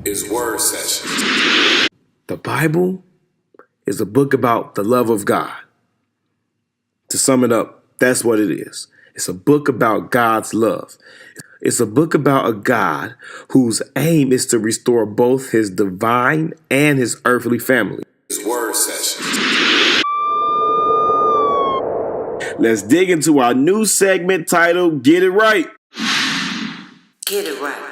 is Word Session. The Bible is a book about the love of God. To sum it up, that's what it is. It's a book about God's love. It's a book about a God whose aim is to restore both his divine and his earthly family. Is Word Session. Let's dig into our new segment titled Get It Right. Get it right.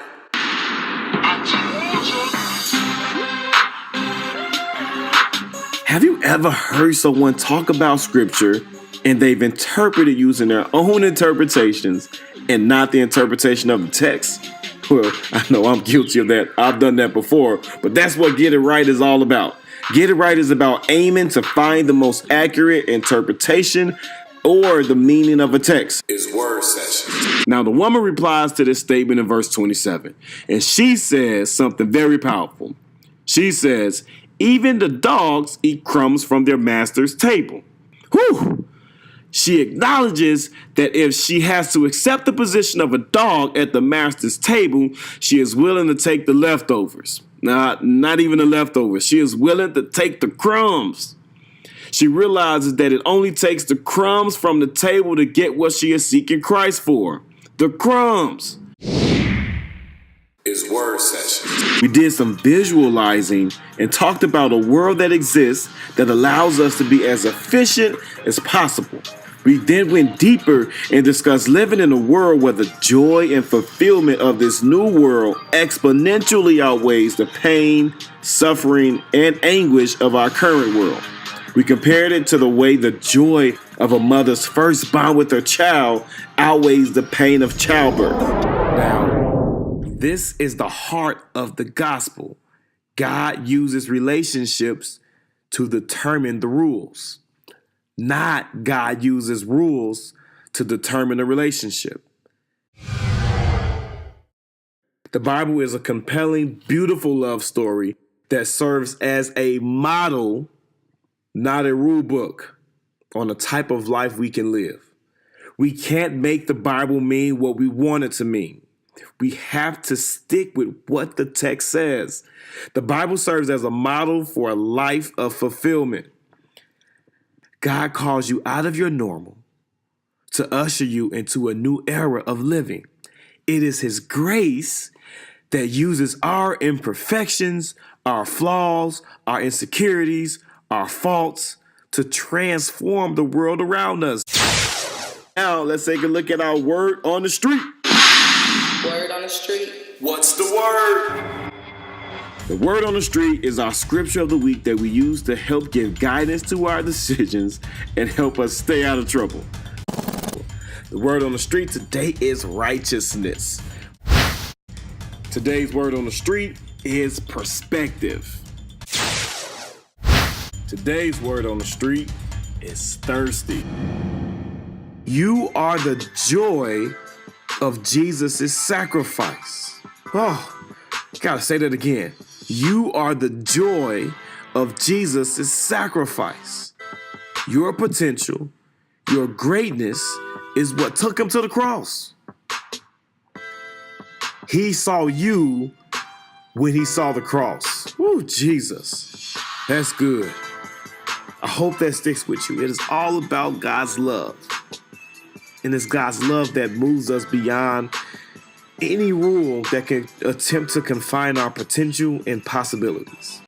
Have you ever heard someone talk about scripture and they've interpreted using their own interpretations and not the interpretation of the text? Well, I know I'm guilty of that. I've done that before, but that's what Get It Right is all about. Get It Right is about aiming to find the most accurate interpretation or the meaning of a text. Is Word Session. Now, the woman replies to this statement in verse 27, and she says something very powerful. She says, even the dogs eat crumbs from their master's table. Whew! She acknowledges that if she has to accept the position of a dog at the master's table, she is willing to take the leftovers. Not even the leftovers. She is willing to take the crumbs. She realizes that it only takes the crumbs from the table to get what she is seeking Christ for. The crumbs. Is Word Session. We did some visualizing and talked about a world that exists that allows us to be as efficient as possible. We then went deeper and discussed living in a world where the joy and fulfillment of this new world exponentially outweighs the pain, suffering, and anguish of our current world. We compared it to the way the joy of a mother's first bond with her child outweighs the pain of childbirth. Now, this is the heart of the gospel. God uses relationships to determine the rules. Not God uses rules to determine a relationship. The Bible is a compelling, beautiful love story that serves as a model, not a rule book, on the type of life we can live. We can't make the Bible mean what we want it to mean. We have to stick with what the text says. The Bible serves as a model for a life of fulfillment. God calls you out of your normal to usher you into a new era of living. It is his grace that uses our imperfections, our flaws, our insecurities, our faults to transform the world around us. Now, let's take a look at our word on the street. Word on the street. What's the word? The word on the street is our scripture of the week that we use to help give guidance to our decisions and help us stay out of trouble. The word on the street today is righteousness. Today's word on the street is perspective. Today's word on the street is thirsty. You are the joy of Jesus' sacrifice. Oh, gotta say that again. You are the joy of Jesus' sacrifice. Your potential, your greatness is what took him to the cross. He saw you when he saw the cross. Woo, Jesus. That's good. I hope that sticks with you. It is all about God's love. And it's God's love that moves us beyond any rule that can attempt to confine our potential and possibilities.